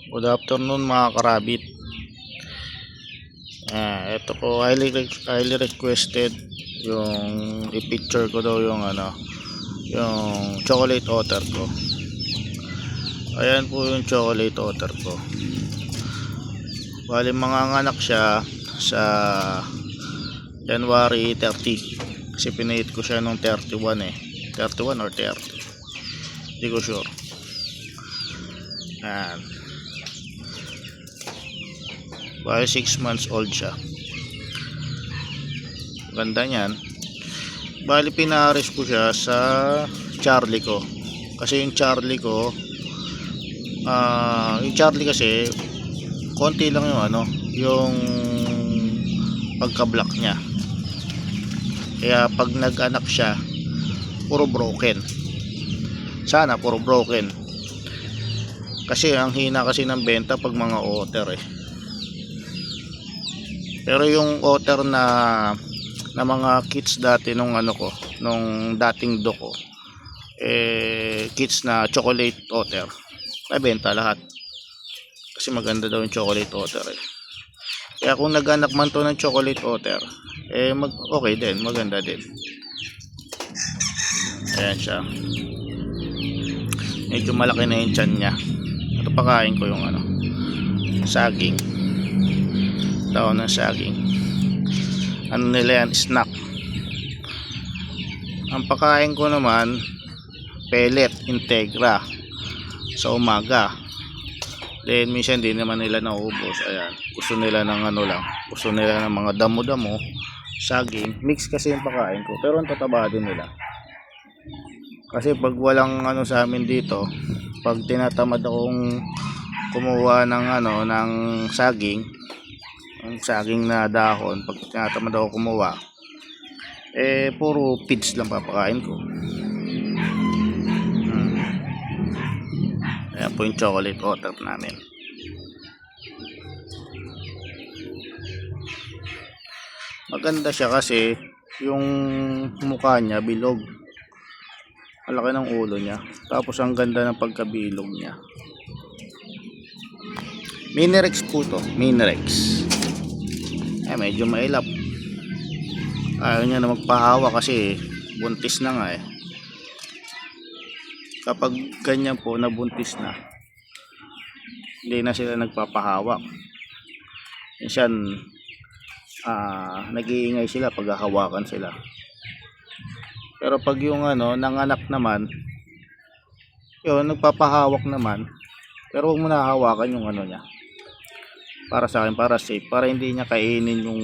Good afternoon mga karabit. Ito po highly requested yung i-picture ko daw yung yung chocolate otter ko. Ayan po yung chocolate otter ko. Bali manganganak siya sa January 30 kasi pinahit ko siya nung 31 31 or 30, hindi ko sure. Ayan, bali 6 months old siya. Ganda niyan. Bali pinares ko siya sa Charlie ko kasi yung Charlie kasi konti lang yung pagka-black niya, kaya pag nag-anak siya puro broken. Sana puro broken kasi ang hina kasi ng benta pag mga otter Pero yung otter na mga kits dati nung nung dating do ko, kits na chocolate otter, nabenta lahat kasi maganda daw yung chocolate otter Kaya kung nag-anak man to ng chocolate otter, okay din, maganda din. Ayan siya, medyo malaki na yung tiyan nya. Ito, pakain ko yung saging, daw ng saging. Nila yan, snack. Ang pakain ko naman pellet integra sa umaga. Then minsan din naman nila naubos. Ayan, gusto nila ng gusto nila ng mga damo-damo, saging, mix kasi yung pakain ko, pero ang tataba din nila. Kasi pag walang sa amin dito, pag tinatamad akong kumuha ng saging, ang saging na dahon, pag tinatamad ako kumuha, puro feeds lang papakain ko. Ayan po yung chocolate otter namin. Maganda siya kasi yung mukha niya bilog, malaki ng ulo niya, tapos ang ganda ng pagkabilog niya. Minirex po to, Minirex. Medyo mailap, ayaw niya na magpahawa kasi buntis na nga Kapag ganyan po na buntis na, hindi na sila nagpapahawak. Minsan nag-iingay sila pag hahawakan sila. Pero pag yung nanganak naman, yun, nagpapahawak naman, pero huwag mo na hahawakan yung niya. Para sa akin, para safe, para hindi niya kainin yung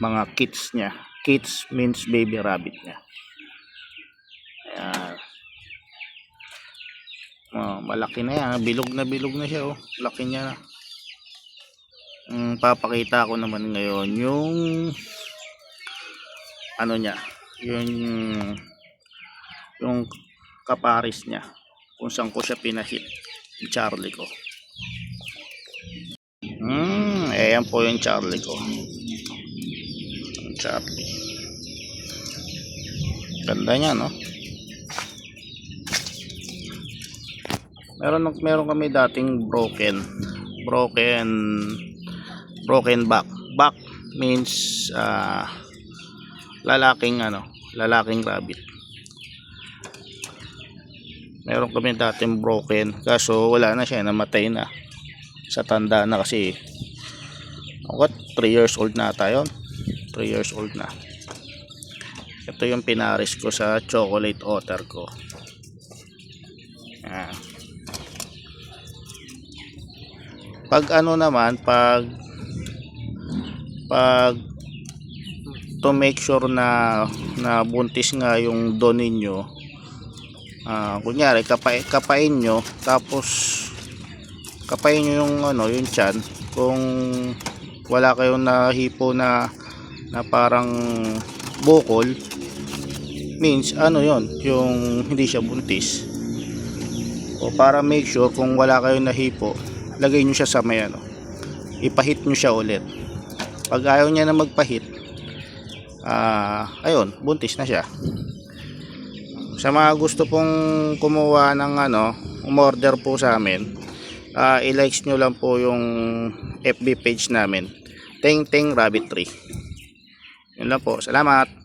mga kits niya. Kits means baby rabbit niya. Ayan. Malaki na yan, bilog na siya laki niya na. Papakita ko naman ngayon yung niya, yung kaparis niya, kung saan ko siya pinahit, yung Charlie ko. Ayan po yung Charlie ko, yung Charlie. Ganda niya, no? Meron kami dating broken back means lalaking rabbit. Meron kami dating broken, kaso wala na siya, namatay na sa tanda na kasi 3 years old na tayo. 3 years old na. Ito yung pinaris ko sa chocolate otter ko. Pag naman, pag to make sure na buntis nga yung don ninyo, kunyari kapain nyo, tapos kapain nyo yung tiyan. Kung wala kayong nahipo na parang bukol, means yun, yung hindi siya buntis. O para make sure, kung wala kayong nahipo, lagay nyo siya sa may ipahit nyo siya ulit. Pag ayaw niya na magpahit, ayun, buntis na siya. Sa mga gusto pong kumuha ng umorder po sa amin, i-likes nyo lang po yung FB page namin, Teng Teng Rabbitry. Yun lang po, salamat.